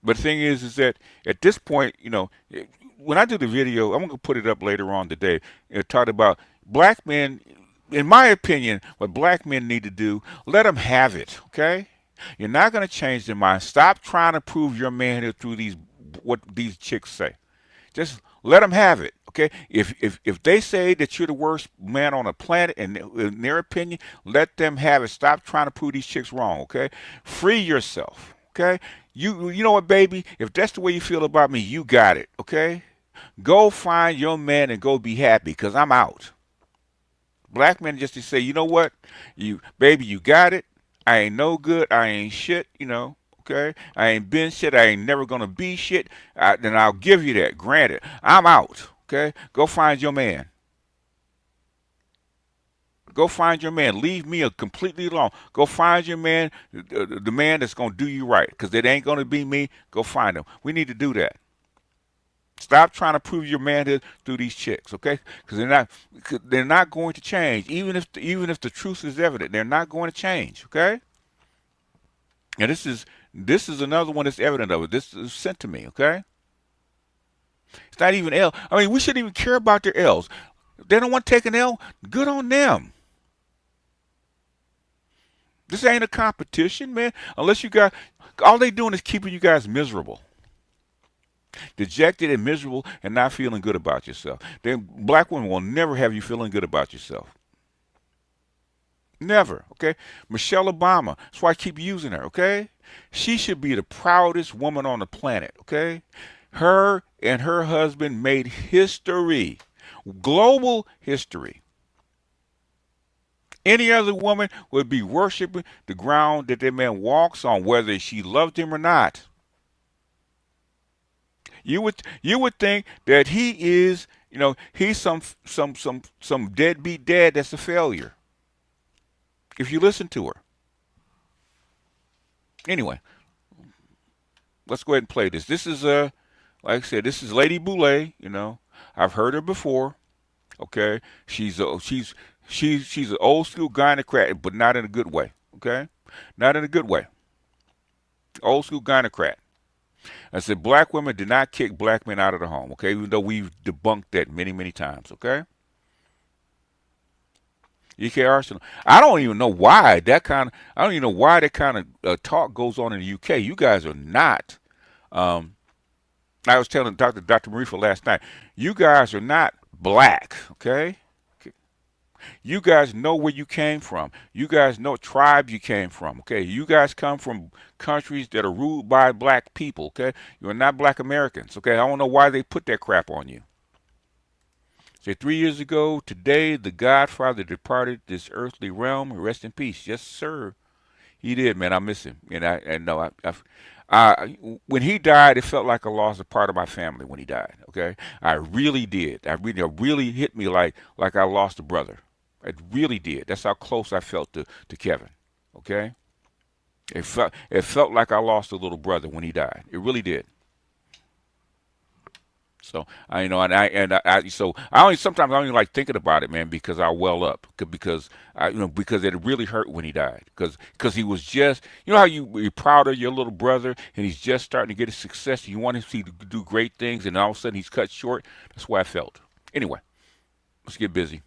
But the thing is that at this point, when I do the video, I'm gonna put it up later on today. It talked about black men. In my opinion, what black men need to do, let them have it. Okay, you're not gonna change their mind. Stop trying to prove your manhood through these what these chicks say. Just let them have it. Okay, if they say that you're the worst man on the planet, and in their opinion, let them have it. Stop trying to prove these chicks wrong. Okay, free yourself. Okay, you know what, baby? If that's the way you feel about me, you got it. Okay, go find your man and go be happy. Cause I'm out. Black men just to say, you know what, you baby, you got it. I ain't no good. I ain't shit. Okay, I ain't been shit. I ain't never gonna be shit. Then I'll give you that. Granted, I'm out. Okay, go find your man. Go find your man. Leave me completely alone. Go find your man, the man that's gonna do you right. Cause it ain't gonna be me. Go find him. We need to do that. Stop trying to prove your manhood through these chicks, okay? Because they're not going to change. Even if the truth is evident, they're not going to change, okay? And this is another one that's evident of it. This is sent to me, okay? It's not even L. I mean, we shouldn't even care about their L's. If they don't want to take an L, good on them. This ain't a competition, man. Unless you got all they doing is keeping you guys miserable, dejected and miserable, and not feeling good about yourself. Then black women will never have you feeling good about yourself. Never, okay? Michelle Obama. That's why I keep using her, okay? She should be the proudest woman on the planet, okay? Her and her husband made history, global history. Any other woman would be worshiping the ground that that man walks on, whether she loved him or not. You would think that he is, he's some deadbeat dad that's a failure. If you listen to her. Anyway, let's go ahead and play this. This is like I said, this is Lady Boulay. I've heard her before. Okay, she's an old school gynocrat, but not in a good way. Okay, not in a good way. Old school gynocrat. I said black women do not kick black men out of the home. Okay, even though we've debunked that many many times. Okay. UK Arsenal. I don't even know why that kind of. I don't even know why that kind of talk goes on in the UK. You guys are not. Um, I was telling Dr. Marifa last night. You guys are not black. Okay. You guys know where you came from. You guys know what tribe you came from. Okay. You guys come from countries that are ruled by black people. Okay. You're not black Americans. Okay. I don't know why they put that crap on you. Say 3 years ago today, the Godfather departed this earthly realm. Rest in peace. Yes, sir. He did, man. I miss him, and I know when he died, it felt like I lost a part of my family when he died. Okay, I really did. It really hit me like I lost a brother. It really did. That's how close I felt to Kevin. Okay, it felt like I lost a little brother when he died. It really did. So I only sometimes I don't even like thinking about it, man, because I well up because it really hurt when he died because he was just how you're proud of your little brother and he's just starting to get his success. You want him to do great things and all of a sudden he's cut short. That's why I felt. Anyway, let's get busy.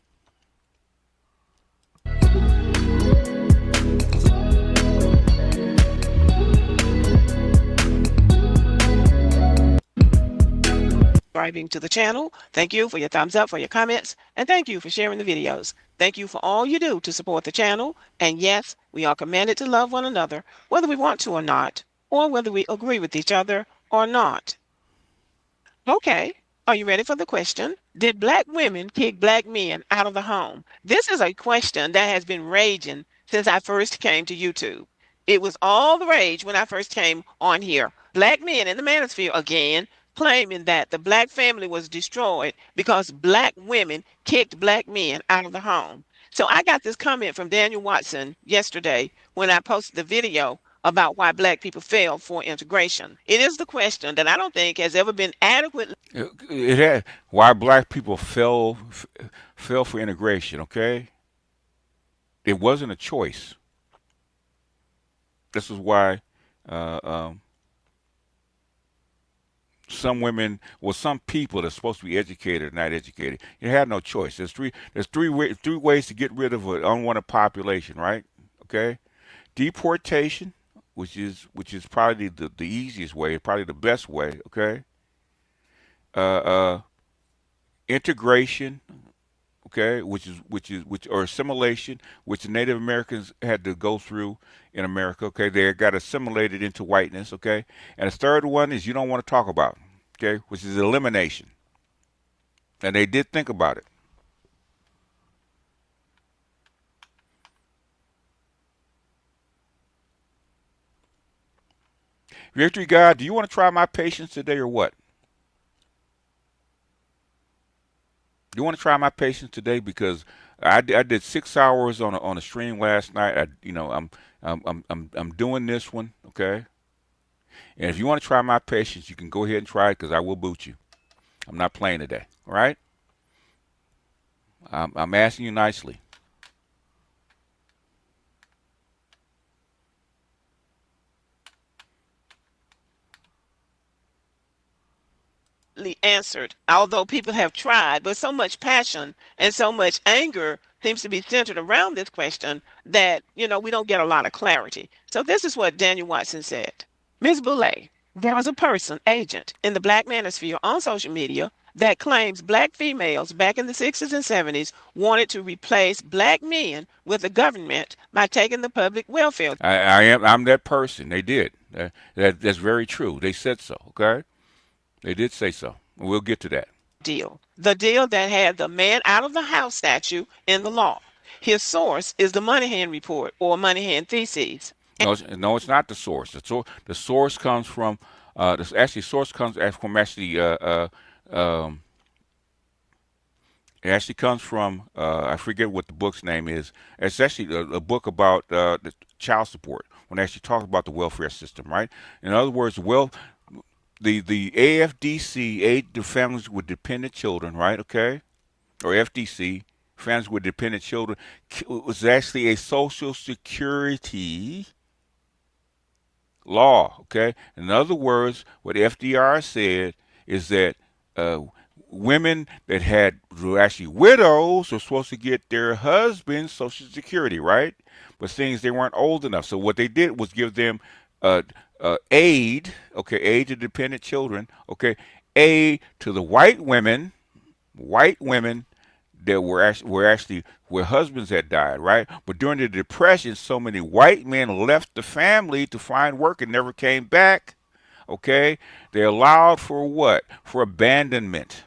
Subscribing to the channel. Thank you for your thumbs up, for your comments, and thank you for sharing the videos. Thank you for all you do to support the channel. And yes, we are commanded to love one another, whether we want to or not, or whether we agree with each other or not. Okay, are you ready for the question? Did black women kick black men out of the home? This is a question that has been raging since I first came to YouTube. It was all the rage when I first came on here. Black men in the manosphere again claiming that the black family was destroyed because black women kicked black men out of the home. So I got this comment from Daniel Watson yesterday when I posted the video about why black people fail for integration. It is the question that I don't think has ever been adequately. It had why black people fell for integration. Okay, it wasn't a choice. This is why. Uh, um, some women, well, some people that's supposed to be educated are not educated. You have no choice. Three ways to get rid of an unwanted population, right? Okay, deportation, which is probably the easiest way, probably the best way. Okay, uh, uh, integration, okay, which or assimilation, which the Native Americans had to go through in America. Okay, they got assimilated into whiteness. Okay, and the third one is you don't want to talk about. Okay, which is elimination, and they did think about it. Victory God, do you want to try my patience today or what? You want to try my patience today because I did 6 hours on a stream last night. I'm doing this one, okay? And if you want to try my patience, you can go ahead and try it because I will boot you. I'm not playing today. All right? I'm asking you nicely. Answered, although people have tried, but so much passion and so much anger seems to be centered around this question that, we don't get a lot of clarity. So this is what Daniel Watson said. Ms. Boulay, there was a person, agent, in the black manosphere on social media that claims black females back in the 60s and 70s wanted to replace black men with the government by taking the public welfare I'm that person. They did. That's very true. They said so, okay? They did say so. We'll get to that. deal. The deal that had the man out of the house statute in the law. His source is the Moneyhan report or Moneyhan theses. No, it's not the source. The source comes from source comes from um, it actually comes from I forget what the book's name is. It's actually a book about the child support when it actually talks about the welfare system, right? In other words, the AFDC, Aid to Families with Dependent Children, right? Okay, or FDC, Families with Dependent Children, was actually a Social Security law. Okay, in other words, what FDR said is that uh, women that were actually widows were supposed to get their husband's Social Security, right? But things they weren't old enough. So what they did was give them uh, aid, okay, aid to dependent children, okay, aid to the white women that were actually where husbands had died, right? But during the Depression, so many white men left the family to find work and never came back. Okay, they allowed for what? For abandonment.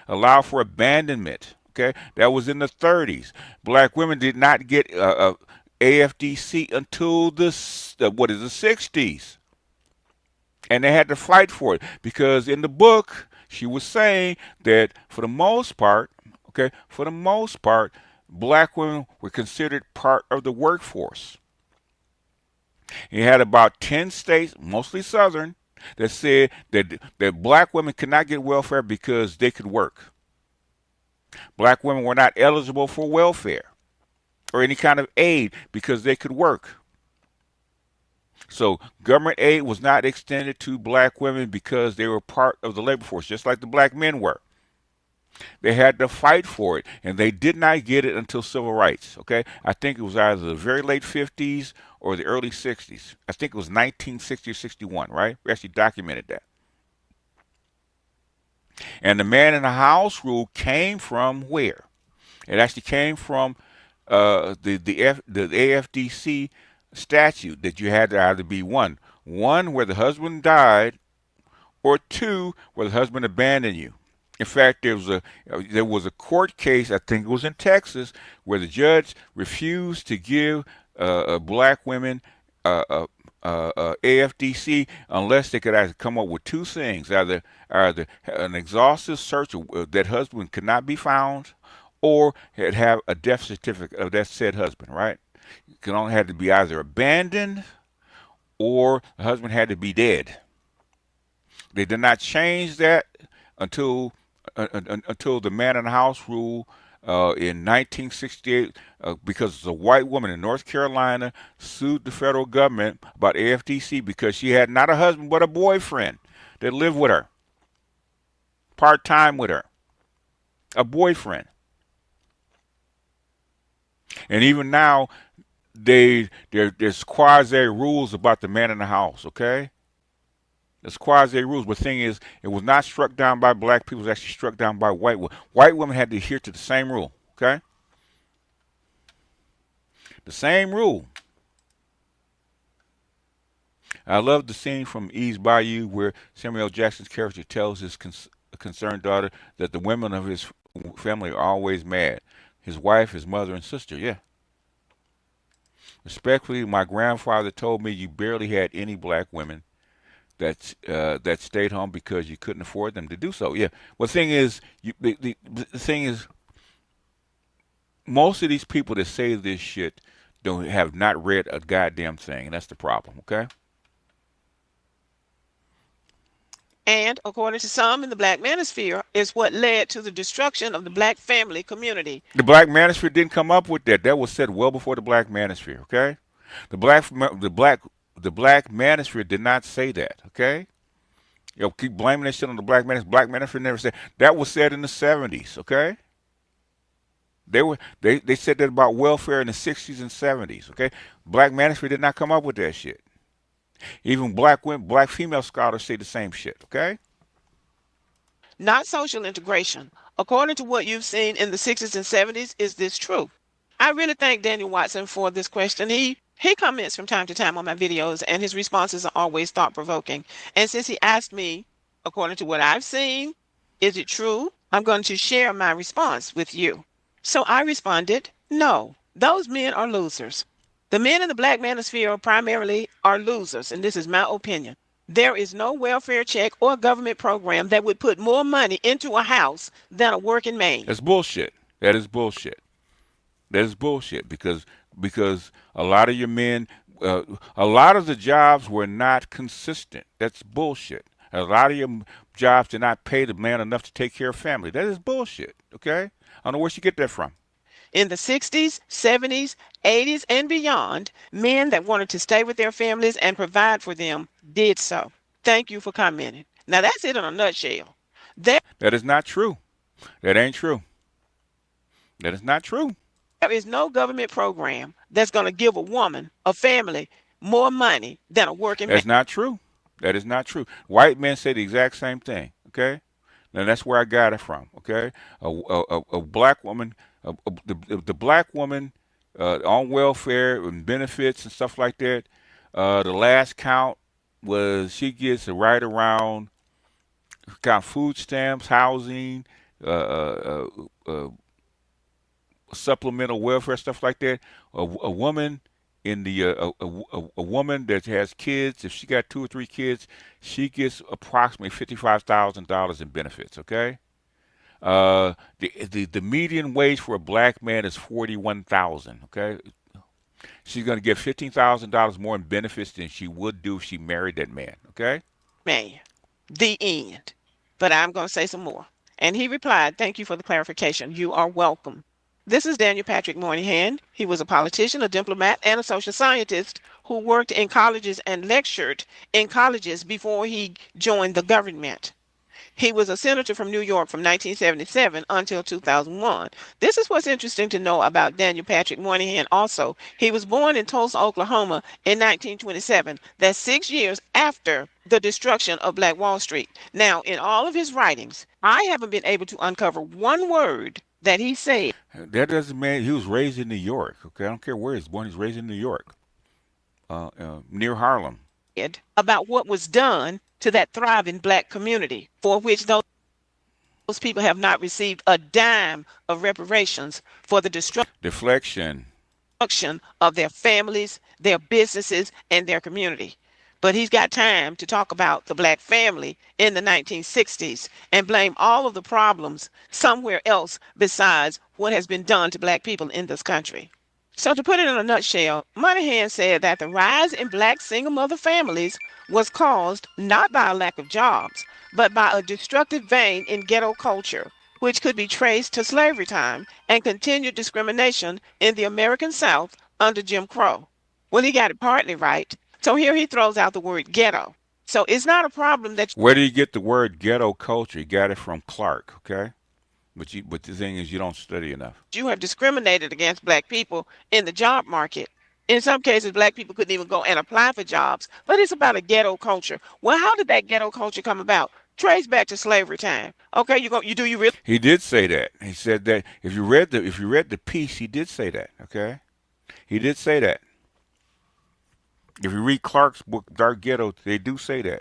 Allow for abandonment. Okay, that was in the 30s. Black women did not get AFDC until the 60s, and they had to fight for it because in the book she was saying that for the most part, okay, for the most part, black women were considered part of the workforce. You had about 10 states, mostly southern, that said that black women could not get welfare because they could work. Black women were not eligible for welfare or any kind of aid because they could work. So government aid was not extended to black women because they were part of the labor force, just like the black men were. They had to fight for it, and they did not get it until civil rights. Okay, I think it was either the very late 50s or the early 60s. I think it was 1960 or 61. Right? We actually documented that. And the man in the house rule came from where? It actually came from the AFDC statute that you had to either be one where the husband died, or two where the husband abandoned you. In fact, there was a court case, I think it was in Texas, where the judge refused to give black women AFDC unless they could either come up with two things: either an exhaustive search of that husband could not be found, or have a death certificate of that said husband. Right? It could only had to be either abandoned or the husband had to be dead. They did not change that until until the man in the house rule in 1968 because a white woman in North Carolina sued the federal government about AFDC because she had not a husband but a boyfriend. that lived with her, part time with her, a boyfriend. And even now, there's quasi rules about the man in the house. Okay, there's quasi rules. But the thing is, it was not struck down by black people. It was actually struck down by white women. White women had to adhere to the same rule. Okay, the same rule. I love the scene from Eve's Bayou where Samuel L. Jackson's character tells his concerned daughter that the women of his family are always mad. His wife, his mother, and sister. Yeah. Respectfully, my grandfather told me you barely had any black women that stayed home because you couldn't afford them to do so. Yeah. Well, the thing is, the thing is, most of these people that say this shit don't have not read a goddamn thing, and that's the problem. Okay. And according to some in the black manosphere, is what led to the destruction of the black family community. The black manosphere didn't come up with that. That was said well before the black manosphere. Okay. The black the black the black manosphere did not say that. Okay. You keep blaming that shit on the black manosphere. Black manosphere never said that. Was said in the 70s. Okay. They said that about welfare in the 60s and 70s. Okay. Black manosphere did not come up with that shit. Even black women, black female scholars say the same shit. Okay. Not social integration. According to what you've seen in the 60s and 70s, is this true? I really thank Daniel Watson for this question. He comments from time to time on my videos, and his responses are always thought provoking. And since he asked me, according to what I've seen, is it true? I'm going to share my response with you. So I responded, no, those men are losers. The men in the black manosphere primarily are losers, and this is my opinion. There is no welfare check or government program that would put more money into a house than a working man. That's bullshit. That is bullshit. That is bullshit because a lot of your men, a lot of the jobs were not consistent. That's bullshit. A lot of your jobs did not pay the man enough to take care of family. That is bullshit. Okay, I don't know where she get that from. In the 60s, 70s, 80s, and beyond, men that wanted to stay with their families and provide for them did so. Thank you for commenting. Now that's it in a nutshell. There That is not true. That ain't true. That is not true. is no government program that's going to give a woman, a family, more money than a working man. That's not true. That is not true. White men say the exact same thing. Okay, and that's where I got it from. Okay, a black woman, the black woman on welfare and benefits and stuff like that. The last count was she gets right around got food stamps, housing, uh, uh, supplemental welfare, stuff like that. A woman in the a woman that has kids, if she got 2 or 3 kids, she gets approximately $55,000 in benefits. Okay. The median wage for a black man is 41,000. Okay. She's going to get $15,000 more in benefits than she would do if she married that man. Okay. Man, the end. But I'm going to say some more. And he replied, thank you for the clarification. You are welcome. This is Daniel Patrick Moynihan. He was a politician, a diplomat, and a social scientist who worked in colleges and lectured in colleges before he joined the government. He was a senator from New York from 1977 until 2001. This is what's interesting to know about Daniel Patrick Moynihan also. He was born in Tulsa, Oklahoma in 1927. That's 6 years after the destruction of Black Wall Street. Now, in all of his writings, I haven't been able to uncover one word that he said That doesn't mean he was raised in New York. Okay, I don't care where he's born. He's raised in New York, near Harlem. about what was done to that thriving black community, for which those people have not received a dime of reparations for the Deflection. destruction of their families, their businesses, and their community. But he's got time to talk about the black family in the 1960s and blame all of the problems somewhere else besides what has been done to black people in this country. So, to put it in a nutshell, Moynihan said that the rise in black single mother families was caused not by a lack of jobs, but by a destructive vein in ghetto culture, which could be traced to slavery time and continued discrimination in the American South under Jim Crow. Well, he got it partly right. So here he throws out the word ghetto. So it's not a problem that Where did he get the word ghetto culture? He got it from Clark, okay? But the thing is, you don't study enough. you have discriminated against black people in the job market. In some cases, black people couldn't even go and apply for jobs. But it's about a ghetto culture. Well, how did that ghetto culture come about? Trace back to slavery time. Okay, you really He did say that. He said that if you read the piece, he did say that. Okay, he did say that. If you read Clark's book, Dark Ghetto, they do say that.